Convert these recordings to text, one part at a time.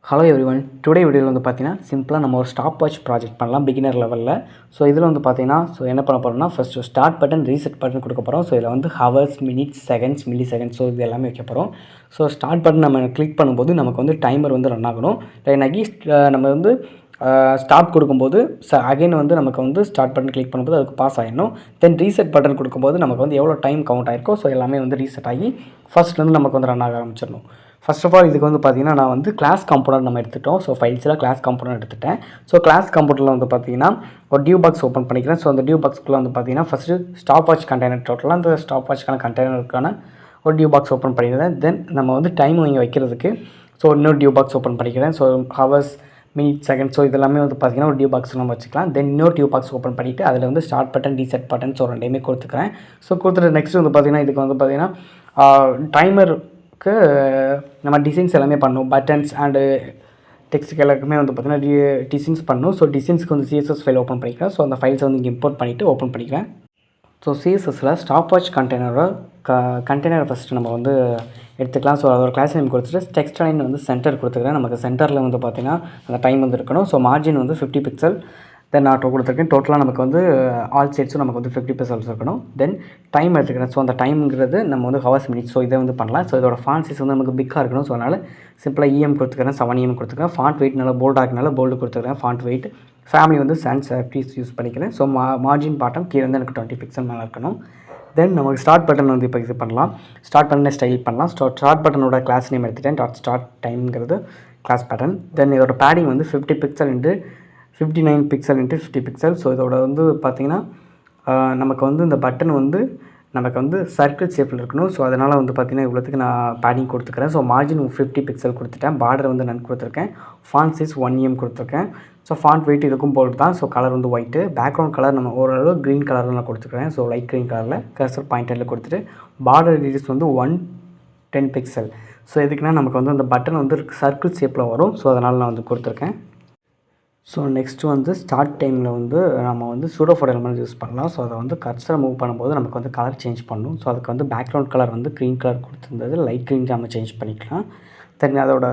Hello everyone. Today வீடியோவில் வந்து பார்த்தீங்கன்னா சிம்பிளாக நம்ம ஒரு ஸ்டாப் வாட்ச் ப்ராஜெக்ட் பண்ணலாம் பிகினர் லெவலில். ஸோ இதில் வந்து பார்த்தீங்கன்னா என்ன பண்ண போகிறோம்னா first start button reset button கொடுக்க போகிறோம். ஸோ இதில் வந்து hours, minutes, seconds, milli seconds so இது எல்லாமே வைக்க போகிறோம். ஸோ ஸ்டார்ட் பட்டன் நம்ம கிளிக் பண்ணும்போது நமக்கு வந்து டைமர் வந்து ரன் ஆகணும். ஆகி நம்ம வந்து ஸ்டாப் கொடுக்கும்போது அகைன் வந்து நமக்கு வந்து ஸ்டார்ட் பட்டன் கிளிக் பண்ணும்போது அதுக்கு பாஸ் ஆகிடணும். தென் ரீசெட் பட்டன் கொடுக்கும்போது நமக்கு வந்து எவ்வளோ டைம் கவுண்ட் ஆகிருக்கோ ஸோ எல்லாமே வந்து ரீசெட் ஆகி ஃபஸ்ட்லேருந்து நமக்கு வந்து ரன் ஆக ஆரம்பிச்சிடணும். ஃபர்ஸ்ட் ஆஃப் ஆல் இதுக்கு வந்து பார்த்தீங்கன்னா நான் வந்து கிளாஸ் கம்ப்யூட்டர் நம்ம எடுத்துட்டோம். ஸோ ஃபைல்ஸில் கிளாஸ் கம்ப்யூட்டர் எடுத்துட்டேன். ஸோ கிளாஸ் கம்ப்யூட்டரில் வந்து பார்த்தீங்கன்னா ஒரு டியூ பாக்ஸ் ஓப்பன் பண்ணிக்கிறேன். ஸோ அந்த டியூ பாக்ஸ்க்குள்ளே வந்து பார்த்தீங்கன்னா ஃபஸ்ட்டு ஸ்டாப் வாட்ச் கண்டெய்னர் டோட்டலாக அந்த ஸ்டாப் வாட்ச்க்கான கண்டெய்னருக்கான ஒரு டியூ பாக்ஸ் ஓப்பன் பண்ணிக்கிறேன். தென் நம்ம வந்து டைம் இங்கே வைக்கிறதுக்கு ஸோ இன்னொரு டியூ பாக்ஸ் ஓப்பன் பண்ணிக்கிறேன். So hours, minute, second so இதெல்லாமே வந்து பார்த்தீங்கன்னா ஒரு டியூ பாக்ஸ் நம்ம வச்சுக்கலாம். தென் இன்னொரு டியூ பாக்ஸ் ஓப்பன் பண்ணிவிட்டு அதில் வந்து start button, reset button so ரெண்டையுமே கொடுத்துக்கிறேன். ஸோ கொடுத்துட்டு நெக்ஸ்ட் வந்து பார்த்தீங்கன்னா இதுக்கு வந்து பார்த்தீங்கன்னா டைமர் நம்ம டிசைன்ஸ் எல்லாமே பண்ணணும். பட்டன்ஸ் அண்டு டெக்ஸ்ட்டுக்கு எல்லாருக்குமே வந்து பார்த்தீங்கன்னா டிசைன்ஸ் பண்ணணும். ஸோ டிசைன்ஸ்க்கு வந்து சிஎஸ்எஸ் ஃபைல் ஓப்பன் பண்ணிக்கிறேன். ஸோ அந்த ஃபைல்ஸை வந்து இங்கே இம்போர்ட் பண்ணிவிட்டு ஓப்பன் பண்ணிக்கிறேன். ஸோ சிஎஸ்எஸில் ஸ்டாப் வாட்ச் கண்டெய்னரை ஃபஸ்ட்டு நம்ம வந்து எடுத்துக்கலாம். ஸோ அதோட கிளாஸ் நேம் கொடுத்துட்டு டெக்ஸ்ட் லைன் வந்து சென்டர் கொடுத்துக்கிறேன். நமக்கு சென்டரில் வந்து பார்த்திங்கன்னா அந்த டைம் வந்து இருக்கணும். ஸோ மார்ஜின் வந்து 50 பிக்சல் தென் ஆட்டோ கொடுத்துருக்கேன். டோட்டலாக நமக்கு வந்து ஆல் சைட்ஸும் நமக்கு வந்து 50 பிக்சல்ஸ் இருக்கணும். தென் டைம் எடுத்துக்கிறேன். ஸோ அந்த டைம்ங்கிறது நம்ம வந்து ஹவர்ஸ், மினிட்ஸ் ஸோ இதை வந்து பண்ணலாம். ஸோ இதோட ஃபாண்ட் சைஸ் வந்து நமக்கு பிக்காக இருக்கணும். ஸோ அதனால் சிம்பிளாக இஎம் கொடுத்துக்கிறேன். 7 EM கொடுத்துக்கிறேன். ஃபாண்ட் வெயிட் நல்லா போல்டாக இருக்கனால போல்டு கொடுத்துக்கிறேன். ஃபாண்ட் வெயிட் ஃபேமிலி வந்து சான்ஸ் ஆப்டிஸ் யூஸ் பண்ணிக்கிறேன். ஸோ மார்ஜின் பாட்டம் கீழே வந்து எனக்கு 20 பிக்சல் மேலே இருக்கணும். தென் நமக்கு ஸ்டார்ட் பட்டன் வந்து இப்போ இது பண்ணலாம். ஸ்டார்ட் பட்டனை ஸ்டைல் பண்ணலாம். ஸ்டார்ட் பட்டனோட கிளாஸ் நேம் எடுத்துட்டேன். ஸ்டார்ட் டைம்ங்கிறது கிளாஸ் பட்டன். தென் இதோட பேடிங் வந்து 50 pixel into 59 pixel into 50 pixel. So இதோட வந்து பார்த்திங்கன்னா நமக்கு வந்து இந்த பட்டன் வந்து நமக்கு வந்து சர்க்கிள் ஷேப்பில் இருக்கணும். ஸோ அதனால் வந்து பார்த்திங்கன்னா இவ்வளோத்துக்கு நான் பேடிங் கொடுத்துக்கிறேன். ஸோ மார்ஜின் 50 பிக்சல் கொடுத்துட்டேன். பார்டர் வந்து நான் கொடுத்துருக்கேன். ஃபாண்ட் சைஸ் 1 EM கொடுத்துருக்கேன். ஸோ ஃபாண்ட் வெயிட் இதுக்கும் போல் தான். ஸோ கலர் வந்து ஒயிட்டு. பேக்ரவுண்ட் கலர் நம்ம ஓரளவு க்ரீன் கலரில் நான் கொடுத்துருக்கேன். ஸோ லைட் க்ரீன் கலரில் கர்சர் பாயிண்டரில் கொடுத்துட்டு பார்டர் ரேடியஸ் வந்து 110 பிக்சல். ஸோ எதுக்குன்னா நமக்கு வந்து அந்த பட்டன் வந்து சர்க்கிள் ஷேப்பில் வரும். ஸோ அதனால் நான் வந்து கொடுத்துருக்கேன். ஸோ நெக்ஸ்ட்டு வந்து ஸ்டார்ட் டைமில் வந்து நம்ம வந்து சூடோஃபோர் எலிமெண்ட் யூஸ் பண்ணலாம். ஸோ அதை வந்து கர்சரை மூவ் பண்ணும்போது நமக்கு வந்து கலர் சேஞ்ச் பண்ணணும். ஸோ அதுக்கு வந்து பேக்ரவுண்ட் கலர் வந்து க்ரீன் கலர் கொடுத்துருந்தது லைட் க்ரீன் நம்ம சேஞ்ச் பண்ணிக்கலாம். தென் அதோட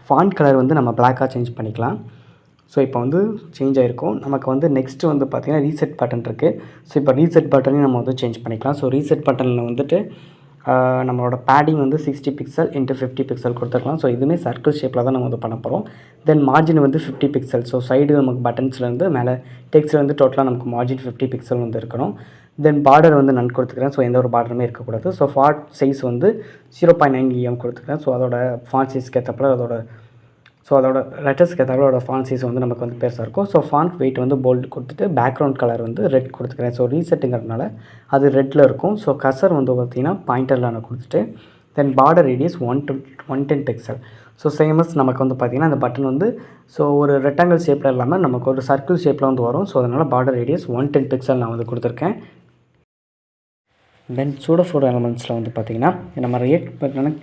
ஃபாண்ட் கலர் வந்து நம்ம பிளாக்காக சேஞ்ச் பண்ணிக்கலாம். ஸோ இப்போ வந்து சேஞ்ச் ஆகிருக்கும். நமக்கு வந்து நெக்ஸ்ட்டு வந்து பார்த்திங்கன்னா ரீசெட் பட்டன் இருக்குது. ஸோ இப்போ ரீசெட் பட்டனையும் நம்ம வந்து சேஞ்ச் பண்ணிக்கலாம். ஸோ ரீசெட் பட்டனில் வந்துட்டு நம்மளோட பேடிங் வந்து 60 பிக்சல் இன்ட்டு 50 பிக்சல் கொடுத்துருக்கலாம். ஸோ இதுவுமே சர்க்கிள் ஷேப்பில் தான் நம்ம வந்து பண்ண போகிறோம். தென் மார்ஜின் வந்து 50 பிக்சல். ஸோ சைடு நமக்கு பட்டன்ஸ்லேருந்து மேலே டெக்ஸ்ட்டில் வந்து டோட்டலாக நமக்கு மார்ஜின் 50 பிக்சல் வந்து இருக்கணும். தென் பார்டர் வந்து நான் கொடுத்துக்கிறேன். ஸோ எந்த ஒரு பார்டருமே இருக்கக்கூடாது. ஸோ ஃபாண்ட் சைஸ் வந்து 0.9 EM கொடுத்துக்கிறேன். ஸோ அதோட ஃபாண்ட் சைஸ்க்கு ஏற்றப்பல அதோட லெட்டர்ஸ்க்கு ஏற்றப்பல ஃபாண்ட் சைஸ் வந்து நமக்கு வந்து பெருசாக இருக்கும். ஸோ ஃபாண்ட் வெயிட் வந்து போல்டு கொடுத்துட்டு பேக்ரவுண்ட் கலர் வந்து ரெட் கொடுத்துக்கிறேன். ஸோ ரீசெட்டுங்கிறதுனால அது ரெட்டில் இருக்கும். ஸோ கர்சர் வந்து பார்த்திங்கன்னா பாயிண்டரில் நான் கொடுத்துட்டு தென் border radius 110 pixel. So same as நமக்கு வந்து பார்த்திங்கன்னா அந்த பட்டன் வந்து ஸோ ஒரு ரெக்டாங்கிள் ஷேப்பில் இல்லாமல் நமக்கு ஒரு சர்க்கிள் ஷேப்பில் வந்து வரும். ஸோ அதனால் பார்டர் ரேடியஸ் 110 பிக்சல் நான் வந்து கொடுத்துருக்கேன். தென் சூடோஃபோர் எலிமெண்ட்ஸில் வந்து பார்த்திங்கன்னா நம்ம ரியேட் பண்ண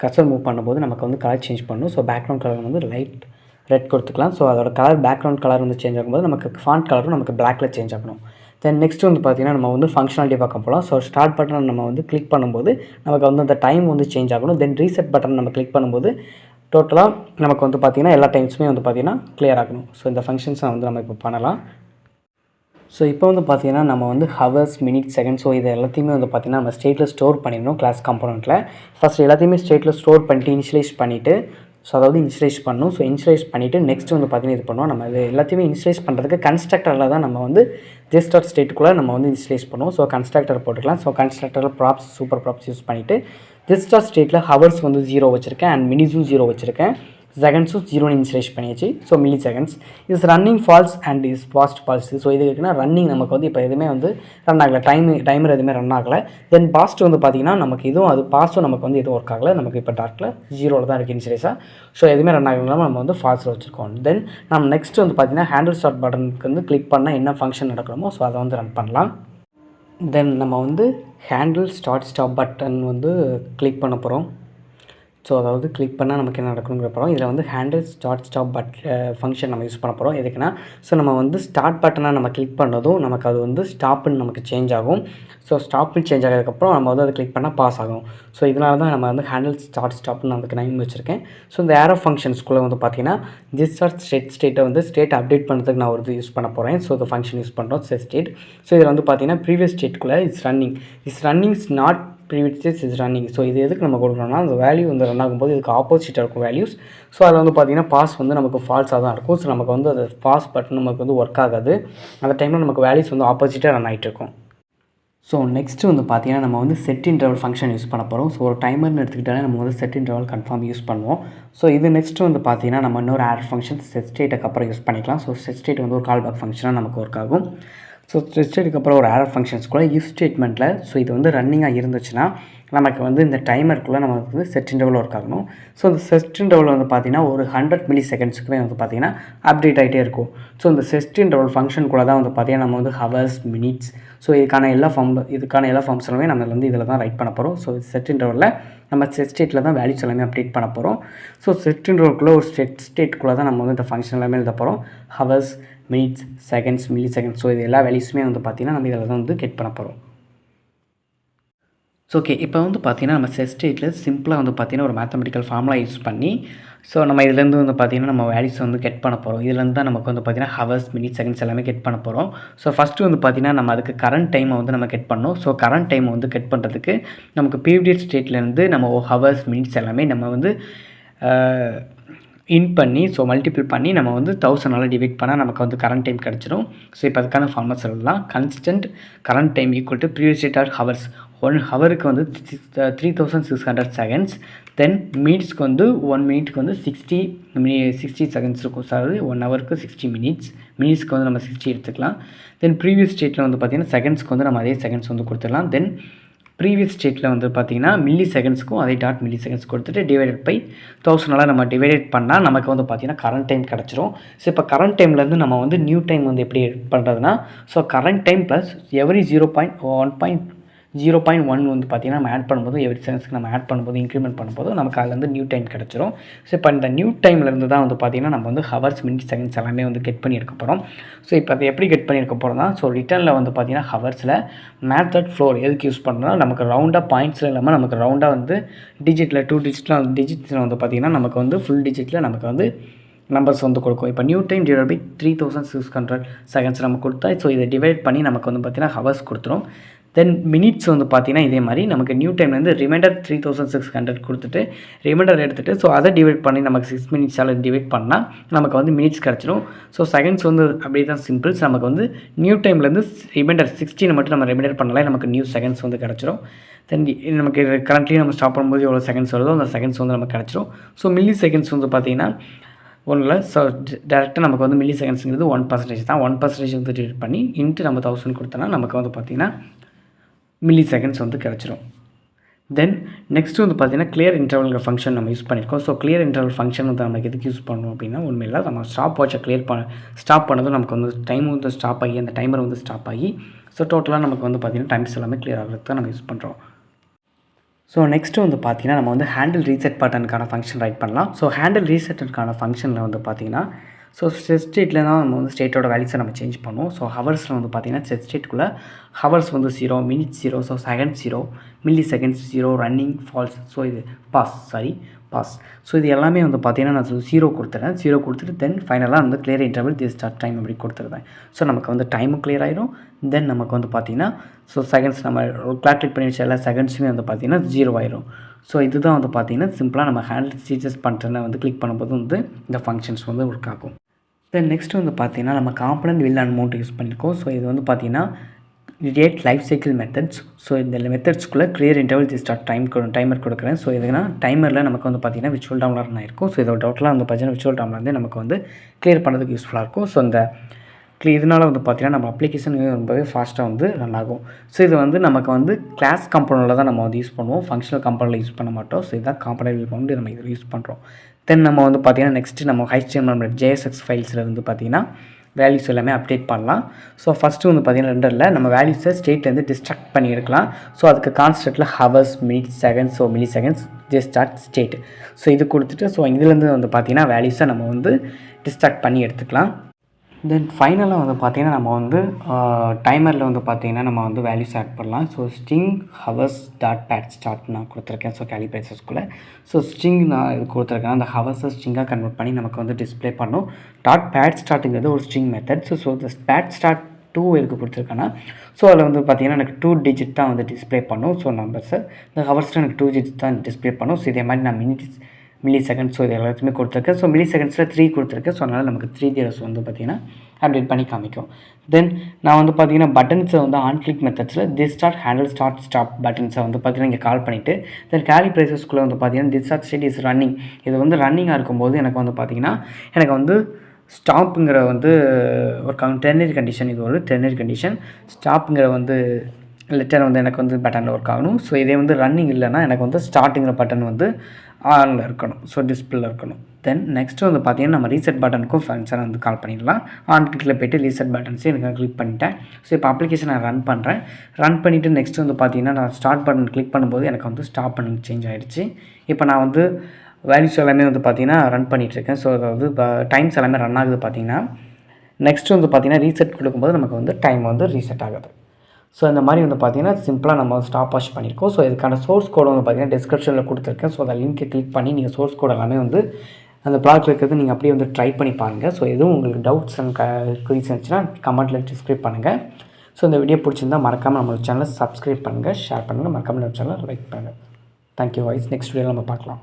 கர்சர் மூவ் பண்ணும்போது நமக்கு வந்து கலர் சேஞ்ச் பண்ணணும். ஸோ பேக்ரவுண்ட் கலர் வந்து லைட் ரெட் கொடுத்துக்கலாம். ஸோ அதோட கலர் பேக்ரவுண்ட் கலர் வந்து சேஞ்ச் ஆகும்போது நமக்கு ஃபாண்ட் கலரும் நமக்கு பிளாக்கில் சேஞ்ச் ஆகணும். தென் நெக்ஸ்ட் வந்து பார்த்திங்கன்னா நம்ம வந்து ஃபங்க்ஷனாலிட்டி பார்க்க போகலாம். ஸோ ஸ்டார்ட் பட்டன் நம்ம வந்து கிளிக் பண்ணும்போது நமக்கு வந்து அந்த டைம் வந்து சேஞ்ச் ஆகணும். தென் ரீசெட் பட்டன் நம்ம கிளிக் பண்ணும்போது டோட்டலாக நமக்கு வந்து பார்த்திங்கன்னா எல்லா டைம்ஸுமே வந்து பார்த்திங்கன்னா கிளியர் ஆகணும். ஸோ இந்த ஃபங்க்ஷன்ஸை வந்து நம்ம இப்போ பண்ணலாம். ஸோ இப்போ வந்து பார்த்திங்கன்னா நம்ம வந்து ஹவர்ஸ், மினிட், செகண்ட் ஸோ இது எல்லாத்தையுமே வந்து பார்த்திங்கன்னா நம்ம ஸ்டேட்டில் ஸ்டோர் பண்ணிடணும். கிளாஸ் காம்போனண்ட்டில் ஃபஸ்ட் எல்லாத்தையுமே ஸ்டேட்டில் ஸ்டோர் பண்ணிட்டு இனிஷியலைஸ் பண்ணிவிட்டு ஸோ அதாவது இனிஷியலைஸ் பண்ணணும். ஸோ இனிஷியலைஸ் பண்ணிவிட்டு நெக்ஸ்ட் வந்து பார்த்திங்கன்னா இது பண்ணுவோம். நம்ம இது எல்லாத்தையுமே இனிஷியலைஸ் பண்ணுறதுக்கு கன்ஸ்ட்ரக்டரில் தான் நம்ம வந்து ஜஸ்ட் ஸ்டேட்டுக்குள்ளே நம்ம வந்து இனிஷியலைஸ் பண்ணுவோம். ஸோ கன்ஸ்ட்ரக்டர் போட்டுக்கலாம். ஸோ கன்ஸ்ட்ரக்டரில் ப்ராப்ஸ், சூப்பர் ப்ராப்ஸ் யூஸ் பண்ணிவிட்டு ஜஸ்ட் ஸ்டேட்டில் ஹவர்ஸ் வந்து 0 வச்சுருக்கேன் அண்ட் மினிட்ஸும் 0 வச்சுருக்கேன். செகண்ட்ஸும் 0 இனிஷியலைஸ் பண்ணியாச்சு. So milliseconds is running false and is paused false. So இது இருக்குன்னா ரன்னிங் நமக்கு வந்து இப்போ எதுவுமே வந்து ரன் ஆகலை. டைமர் எதுவுமே ரன் ஆகலை. தென் பாஸ்ட் வந்து பார்த்திங்கன்னா நமக்கு இதுவும் அது பாஸ்ட்டும் நமக்கு வந்து எதுவும் ஒர்க் ஆகலை. நமக்கு இப்போ டார்க்கில் 0 தான் இருக்குது இனிஷியலைஸாக. ஸோ எதுவுமே ரன் ஆகலாம் நம்ம வந்து ஃபால்ஸில் வச்சுருக்கோம். தென் நம்ம நெக்ஸ்ட் வந்து பார்த்திங்கன்னா ஹேண்டில் ஸ்டார்ட் பட்டனுக்கு வந்து கிளிக் பண்ணால் என்ன ஃபங்க்ஷன் நடக்கணுமோ ஸோ அதை வந்து ரன் பண்ணலாம். தென் நம்ம வந்து ஹேண்டில் ஸ்டார்ட் ஸ்டாப் பட்டன் வந்து கிளிக் பண்ண போகிறோம். ஸோ அதாவது கிளிக் பண்ணால் நமக்கு என்ன நடக்கணுங்கிற போகிறோம். இதில் வந்து ஹேண்டில் ஸ்டாப் ஃபங்க்ஷன் நம்ம யூஸ் பண்ண போகிறோம். எதுக்குன்னா ஸோ நம்ம வந்து ஸ்டார்ட் பட்டனை நம்ம கிளிக் பண்ணதும் நமக்கு அது வந்து ஸ்டாப்புன்னு நமக்கு சேஞ்ச் ஆகும். ஸோ ஸ்டாப்புன்னு சேஞ்ச் ஆகிறதுக்கப்புறம் நம்ம வந்து அதை கிளிக் பண்ணால் பாஸ் ஆகும். ஸோ இதனால தான் நம்ம வந்து ஹேண்டில் ஸ்டாப்னு அதுக்கு நேம் வச்சுருக்கேன். ஸோ இந்த ஏரோ ஃபங்க்ஷன்ஸ்குள்ளே வந்து பார்த்தீங்கன்னா ஜஸ்ட் ஆர் ஸ்டேட்டை வந்து ஸ்டேட் அப்டேட் பண்ணுறதுக்கு நான் ஒரு இது யூஸ் பண்ண போகிறேன். ஸோ இந்த ஃபங்க்ஷன் யூஸ் பண்ணுறோம் ஸ்டேட். ஸோ இதில் வந்து பார்த்தீங்கன்னா ப்ரீவியஸ் ஸ்டேட்குள்ளே is running is not previous state is running. So இது எதுக்கு நம்ம கொடுக்குறோம்னா அந்த வேல்யூ வந்து ரன் ஆகும்போது இதுக்கு ஆப்போசிட்டாக இருக்கும் வேல்யூஸ். ஸோ அதில் வந்து பார்த்தீங்கன்னா பாஸ் வந்து நமக்கு ஃபால்ஸாக தான் இருக்கும். ஸோ நமக்கு வந்து அது பாஸ் பட்டன் நமக்கு வந்து ஒர்க் ஆகாது. அந்த டைமில் நமக்கு வேல்யூஸ் வந்து ஆப்போசிட்டாக ரன் ஆகிட்டு இருக்கும். ஸோ நெக்ஸ்ட்டு வந்து பார்த்தீங்கன்னா நம்ம வந்து செட் இன்டர்வல் ஃபங்க்ஷன் யூஸ் பண்ண போகிறோம். ஸோ ஒரு டைமர்னு எடுத்துக்கிட்டாலே நம்ம வந்து செட் இன்டர்வல் கன்ஃபார்ம் யூஸ் பண்ணுவோம். ஸோ இது நெக்ஸ்ட்டு வந்து பார்த்தீங்கன்னா நம்ம இன்னொரு ஆட் ஃபங்க்ஷன் செட் ஸ்டேட்டுக்கு அப்புறம் யூஸ் பண்ணிக்கலாம். ஸோ செட் ஸ்டேட் வந்து ஒரு கால் பேக் ஃபங்க்ஷனாக நமக்கு ஒர்க் ஆகும். ஸோ செட் ஸ்டேட்டுக்கு அப்புறம் ஒரு ஆட் ஃபங்க்ஷன்ஸ் கூட இஃப் ஸ்டேட்மெண்ட்டில் ஸோ இது வந்து ரன்னிங்காக இருந்துச்சுன்னா நமக்கு வந்து இந்த டைமருக்குள்ளே நமக்கு வந்து செட் இன்டர்வல் ஒர்க் ஆகணும். ஸோ இந்த செட் இன்டர்வல் வந்து பார்த்திங்கன்னா ஒரு 100 மில்லி செகண்ட்ஸுக்குமே வந்து பார்த்திங்கன்னா அப்டேட் ஆகிட்டே இருக்கும். ஸோ இந்த செட் இன்டர்வல் ஃபங்க்ஷனுக்குள்ளே தான் வந்து பார்த்திங்கன்னா நம்ம வந்து ஹவர்ஸ், மினிட்ஸ், ஸோ இதுக்கான எல்லா ஃபார்ம்ஸ்லுமே நம்ம வந்து இதில் தான் ரைட் பண்ண போகிறோம். ஸோ செட் இன்டர்வலில் நம்ம செட் ஸ்டேட்டில் தான் வேல்யூஸ் எல்லாமே அப்டேட் பண்ண போகிறோம். ஸோ செட் இன்டர்வல்குள்ளே ஒரு ஸ்டேட்டுக்குள்ளே தான் நம்ம வந்து இந்த ஃபங்க்ஷன் எல்லாமே எழுத போகிறோம். Hours, minutes, seconds, milli seconds, so இது எல்லா வேல்யூஸுமே வந்து பார்த்திங்கன்னா நம்ம இதில் தான் வந்து கெட் பண்ண போகிறோம். ஸோ ஓகே, இப்போ வந்து பார்த்திங்கன்னா நம்ம செட் ஸ்டேட்டில் சிம்பிளாக வந்து பார்த்திங்கன்னா ஒரு மேத்தமெட்டிக்கல் ஃபார்முலா யூஸ் பண்ணி ஸோ நம்ம இதுலேருந்து வந்து பார்த்திங்கன்னா நம்ம வேல்யூஸ் வந்து கெட் பண்ண போகிறோம். இதுலேருந்து தான் நமக்கு வந்து பார்த்திங்கன்னா ஹவர்ஸ், மினிட்ஸ், செகண்ட்ஸ் எல்லாமே கெட் பண்ண போகிறோம். ஸோ ஃபஸ்ட்டு வந்து பார்த்திங்கன்னா நம்ம அதுக்கு கரண்ட் டைமை வந்து நம்ம கெட் பண்ணணும். ஸோ கரண்ட் டைமை வந்து கெட் பண்ணுறதுக்கு நமக்கு ப்ரீவியஸ் ஸ்டேட்லேருந்து நம்ம ஹவர்ஸ், மினிட்ஸ் எல்லாமே நம்ம வந்து இன் பண்ணி ஸோ மல்டிபிள் பண்ணி நம்ம வந்து 1000 டிவைட் பண்ணால் நமக்கு வந்து கரண்ட் டைம் கிடச்சிரும். ஸோ இப்போ அதுக்கான ஃபார்முலா சொல்லலாம். Constant current time equal to previous state or hours. 1 ஹவருக்கு வந்து 3600 செகண்ட்ஸ். தென் மினிட்ஸ்க்கு வந்து 1 மினிட்க்கு வந்து 60 செகண்ட்ஸ் இருக்கும். சாரி, 1 ஹவருக்கு 60 மினிட்ஸ். மினிட்ஸ்க்கு வந்து நம்ம 60 எடுத்துக்கலாம். தென் ப்ரீவியஸ் ஸ்டேட்டில் வந்து பார்த்திங்கன்னா செகண்ட்ஸ்க்கு வந்து நம்ம அதே செகண்ட்ஸ் வந்து கொடுத்துடலாம். தென் ப்ரீவியஸ் ஸ்டேட்டில் வந்து பார்த்திங்கன்னா மில்லி செகண்ட்ஸ்க்கும் அதே டாட் மில்லி செகண்ட்ஸ் கொடுத்துட்டு டிவைடட் பை 1000 நம்ம டிவைடட் பண்ணால் நமக்கு வந்து பார்த்திங்கன்னா கரண்ட் டைம் கிடச்சிரும். ஸோ இப்போ கரண்ட் டைம்லேருந்து நம்ம வந்து நியூ டைம் வந்து எப்படி பண்ணுறதுனா so current time plus every 0.1 வந்து பார்த்திங்கன்னா நம்ம ஆட் பண்ணும்போது எவ்ரி செகண்ட்ஸ்க்கு நம்ம ஆட் பண்ணும்போது இன்க்ரிமெண்ட் பண்ணும்போது நமக்கு அதில் வந்து நியூ டைம் கிடச்சிரும். ஸோ இப்போ இந்த நியூ டைம்லேருந்து தான் வந்து பார்த்திங்கன்னா நம்ம வந்து ஹவர்ஸ், மினிட்ஸ், செகண்ட்ஸ் எல்லாமே வந்து கெட் பண்ணி எடுக்க போகிறோம். ஸோ இப்போ அதை எப்படி கெட் பண்ணி எடுக்க போகிறோம்னா ஸோ ரிட்டர்னில் வந்து பார்த்திங்கன்னா ஹவர்ஸில் மேத்தட் ஃப்ளோர் எதுக்கு யூஸ் பண்ணுறோம்னா நமக்கு ரவுண்டாக பாயிண்ட்ஸில் இல்லாமல் நமக்கு ரவுண்டாக வந்து டிஜிட்டில் 2 டிஜிட்ஸில் வந்து பார்த்திங்கன்னா நமக்கு வந்து ஃபுல் டிஜிட்டில் நமக்கு வந்து நம்பர்ஸ் வந்து கொடுக்கும். இப்போ new time divide by 3600 seconds நம்ம கொடுத்தா ஸோ இதை டிவைட் பண்ணி நமக்கு வந்து பார்த்திங்கன்னா ஹவர்ஸ் கொடுத்துரும். தென் மினிட்ஸ் வந்து பார்த்திங்கன்னா இதே மாதிரி நமக்கு நியூ டைம்லேருந்து ரிமைண்டர் 3600 கொடுத்துட்டு ரிமைண்டர் எடுத்துகிட்டு ஸோ அதை டிவைட் பண்ணி நமக்கு 6 மினிட்ஸால் டிவைட் பண்ணால் நமக்கு வந்து மினிட்ஸ் கிடச்சிடும். ஸோ செகண்ட்ஸ் வந்து அப்படியே தான் சிம்பிள்ஸ். நமக்கு வந்து நியூ டைம்லேருந்து ரிமைண்டர் 16 மட்டும் நம்ம ரிமைண்டர் பண்ணாலே நமக்கு நியூ செகண்ட்ஸ் வந்து கிடச்சிரும். தென் நமக்கு கரண்ட்லி நம்ம ஸ்டாப் பண்ணும்போது எவ்வளோ செகண்ட்ஸ் வருதோ அந்த செகண்ட்ஸ் வந்து நமக்கு கிடச்சிரும். ஸோ மில்லி செகண்ட்ஸ் வந்து பார்த்திங்கன்னா ஒன்றில் ஸோ டேரெக்டாக நமக்கு வந்து மில்லி செகண்ட்ஸுங்கிறது 1% தான். 1% வந்து டிவைட் பண்ணி இன்ட்டு நம்ம 1000 கொடுத்தோன்னா நமக்கு வந்து பார்த்திங்கன்னா மில்லி செகண்ட்ஸ் வந்து கிடச்சிரும். தென் நெக்ஸ்ட்டு வந்து பார்த்திங்கன்னா கிளியர் இன்டர்வல்ங்கிற ஃபங்க்ஷன் நம்ம யூஸ் பண்ணியிருக்கோம். ஸோ கிளியர் இன்டர்வல் ஃபங்க்ஷன் வந்து நமக்கு எதுக்கு யூஸ் பண்ணணும் அப்படின்னா ஒன்றும் இல்லை, நம்ம ஸ்டாப் வாட்சை ஸ்டாப் பண்ணதும் நமக்கு வந்து டைம் வந்து ஸ்டாப் ஆகி அந்த டைமர் வந்து ஸ்டாப் ஆகி ஸோ டோட்டலாக நமக்கு வந்து பார்த்திங்கன்னா டைம்ஸ் எல்லாமே கிளியர் ஆகிறதுக்கு தான் நம்ம யூஸ் பண்ணுறோம். ஸோ நெக்ஸ்ட்டு வந்து பார்த்திங்கன்னா நம்ம வந்து ஹேண்டில் ரீசெட் பட்டனுக்கான ஃபங்க்ஷன் ரைட் பண்ணலாம். ஸோ ஹேண்டில் ரீசெட்டுக்கான ஃபங்க்ஷனில் வந்து பார்த்திங்கன்னா ஸோ செட் ஸ்டேட்டில் தான் நம்ம வந்து ஸ்டேட்டோட வேல்யூஸை நம்ம சேஞ்ச் பண்ணுவோம். ஸோ ஹவர்ஸில் வந்து பார்த்திங்கன்னா செட் ஸ்டேட்டுக்குள்ளே ஹவர்ஸ் வந்து 0, minutes 0, so seconds 0, milliseconds 0, running, false, so இது பாஸ். ஸோ இது எல்லாமே வந்து பார்த்திங்கன்னா நான் 0 கொடுத்துறேன். 0 கொடுத்துட்டு தென் ஃபைனலாக வந்து clear interval the start time அப்படி கொடுத்துருவேன். ஸோ நமக்கு வந்து டைமும் கிளியர் ஆயிரும். தென் நமக்கு வந்து பார்த்திங்கன்னா ஸோ செகண்ட்ஸ் நம்ம கால்குலேட் பண்ணி வச்ச எல்லா செகண்ட்ஸுமே வந்து பார்த்திங்கன்னா 0 ஆயிரும். ஸோ இதுதான் வந்து பார்த்திங்கன்னா சிம்பிளாக நம்ம ஹேண்டில் ஃபீச்சர்ஸ் பண்ணுறேன்னு வந்து கிளிக் பண்ணும்போது வந்து இந்த ஃபங்க்ஷன்ஸ் வந்து ஒர்க் ஆகும். தென் நெக்ஸ்ட்டு வந்து பார்த்திங்கன்னா நம்ம component will and mount use பண்ணியிருக்கோம். ஸோ இது வந்து பார்த்திங்கன்னா relate life cycle methods. So இந்த மெத்தட்ஸ்க்குள்ளே clear interval the start timer கொடுக்குறேன். ஸோ இதுனா டைமரில் நமக்கு வந்து பார்த்திங்கன்னா விர்ச்சுவல் டைமில் ரன் ஆயிருக்கும். ஸோ இதோட டோட்டலாக வந்து பார்த்திங்கன்னா விர்ச்சுவல் டைமில் வந்து நமக்கு வந்து கிளியர் பண்ணுறதுக்கு யூஸ்ஃபுல்லாக இருக்கும். ஸோ இந்த இதனால் வந்து பார்த்திங்கன்னா நம்ம அப்ளிகேஷன் ரொம்பவே ஃபாஸ்ட்டாக வந்து ரன் ஆகும். ஸோ இது வந்து நமக்கு வந்து கிளாஸ் காம்பனண்ட்டில் தான் நம்ம வந்து யூஸ் பண்ணுவோம், ஃபங்க்ஷனல் காம்பனண்ட்டில் யூஸ் பண்ண மாட்டோம். ஸோ இதுதான் காம்பனண்ட் வில் வந்து நம்ம இதில் யூஸ் பண்ணுறோம். தென் நம்ம வந்து பார்த்திங்கன்னா நெக்ஸ்ட்டு நம்ம HTML JSX ஃபைல்ஸில் வந்து பார்த்திங்கன்னா வேல்யூஸ் எல்லாமே அப்டேட் பண்ணலாம். ஸோ ஃபஸ்ட்டு வந்து பார்த்திங்கன்னா ரெண்டரில் நம்ம வேல்யூஸை ஸ்டேட்லேருந்து டிஸ்ட்ராக்ட் பண்ணி எடுக்கலாம். ஸோ அதுக்கு கான்ஸ்டன்ட்டில் hours, minutes, seconds, so milliseconds, start state. So இது கொடுத்துட்டு ஸோ இதுலேருந்து வந்து பார்த்திங்கன்னா வேல்யூஸை நம்ம வந்து டிஸ்ட்ராக்ட் பண்ணி எடுத்துக்கலாம். தென் ஃபைனலாக வந்து பார்த்திங்கன்னா நம்ம வந்து டைமரில் வந்து பார்த்திங்கன்னா நம்ம வந்து வேல்யூஸ் ஆட் பண்ணலாம். So string hours dot bad start நான் கொடுத்துருக்கேன். ஸோ கேலிப்ரேசஸ்க்குள்ளே ஸோ ஸ்ட்ரிங் நான் இது கொடுத்துருக்கேன். அந்த ஹவர்ஸை ஸ்ட்ரிங்காக கன்வெர்ட் பண்ணி நமக்கு வந்து டிஸ்பிளே பண்ணணும். டாட் பேட் ஸ்டார்ட்டுங்கிறது ஒரு ஸ்ட்ரிங் மெத்தட். ஸோ இந்த பேட் ஸ்டார்ட் 2 எதுக்கு கொடுத்துருக்கேன்னா ஸோ அதில் வந்து பார்த்திங்கன்னா எனக்கு 2 டிஜிட் தான் வந்து டிஸ்பிளே பண்ணும். ஸோ நம்பர்ஸை இந்த ஹவர்ஸில் எனக்கு 2 டிஜிட் தான் டிஸ்பிளே பண்ணும். ஸோ இதே மாதிரி நான் மில்லி செகண்ட்ஸ் ஸோ இது எல்லாத்துமே கொடுத்துருக்கேன். ஸோ மில்லி செகண்ட்ஸில் 3 கொடுத்துருக்கேன். ஸோ அதனால் நமக்கு 3 ஜீரோஸ் வந்து பார்த்திங்கன்னா அப்டேட் பண்ணி காமிக்கும். தென் நான் வந்து பார்த்திங்கன்னா பட்டன்ஸை வந்து ஆன் கிளிக் மெத்தட்ஸில் this start handle start stop பட்டன்ஸை வந்து பார்த்திங்கன்னா இங்கே கால் பண்ணிவிட்டு தென் கேலிப்ரேசஸ்க்குள்ளே வந்து பார்த்திங்கன்னா this start state is running. இது வந்து ரன்னிங்காக இருக்கும்போது எனக்கு வந்து பார்த்திங்கன்னா எனக்கு வந்து ஸ்டாப்புங்கிற வந்து ஒரு டெர்னரி கண்டிஷன், இது ஒரு டெர்னரி கண்டிஷன். ஸ்டாப்புங்கிற வந்து லெட்டர் வந்து எனக்கு வந்து பட்டனில் ஒர்க் ஆகணும். ஸோ இதே வந்து ரன்னிங் இல்லைன்னா எனக்கு வந்து ஸ்டார்ட்டுங்கிற பட்டன் வந்து ஆனில் இருக்கணும். ஸோ டிஸ்பிளேல இருக்கணும். தென் நெக்ஸ்ட்டு வந்து பார்த்திங்கன்னா நம்ம ரீசெட் பட்டனுக்கும் ஃபங்க்ஷனை வந்து கால் பண்ணிடலாம். ஆன் கிளிக்கில் போய்ட்டு ரீசெட் பட்டன்ஸே எனக்கு கிளிக் பண்ணிட்டேன். ஸோ இப்போ அப்ளிகேஷன் நான் ரன் பண்ணுறேன். ரன் பண்ணிவிட்டு நெக்ஸ்ட்டு வந்து பார்த்திங்கன்னா நான் ஸ்டார்ட் பட்டன் கிளிக் பண்ணும்போது எனக்கு வந்து ஸ்டாப் பட்டன் சேஞ்ச் ஆகிடுச்சு. இப்போ நான் வந்து வேல்யூஸ் எல்லாமே வந்து பார்த்திங்கன்னா ரன் பண்ணிகிட்ருக்கேன். ஸோ அதாவது டைம்ஸ் எல்லாமே ரன் ஆகுது பார்த்திங்கன்னா. நெக்ஸ்ட்டு வந்து பார்த்திங்கன்னா ரீசெட் கொடுக்கும்போது நமக்கு வந்து டைம் வந்து ரீசெட் ஆகுது. ஸோ இந்த மாதிரி வந்து பார்த்திங்கன்னா சிம்பிளாக நம்ம ஸ்டாப் வாட்ச் பண்ணியிருக்கோம். ஸோ இதுக்கான சோர்ஸ் கோடு வந்து பார்த்திங்கன்னா டிஸ்கிரிப்ஷனில் கொடுத்துருக்கேன். ஸோ அந்த லிங்க்கை கிளிக் பண்ணி நீங்கள் சோர்ஸ் கோட் எல்லாமே வந்து அந்த ப்ளாக் இருக்கிறது நீங்கள் அப்படியே வந்து ட்ரை பண்ணி பாருங்கள். ஸோ எதுவும் உங்களுக்கு டவுட்ஸ் அண்ட் குவீஸ் இருந்துச்சுன்னா கமெண்ட்டில் டிஸ்கிரைப் பண்ணுங்கள். ஸோ இந்த வீடியோ பிடிச்சிருந்தால் மறக்காமல் நம்மளோட சேனலை சப்ஸ்கிரைப் பண்ணுங்கள், ஷேர் பண்ணுங்கள், மறக்காமல் நம்ம சேனலை லைக் பண்ணுங்கள். Thank you voice. நெக்ஸ்ட் வீடியோவில் நம்ம பார்க்கலாம்.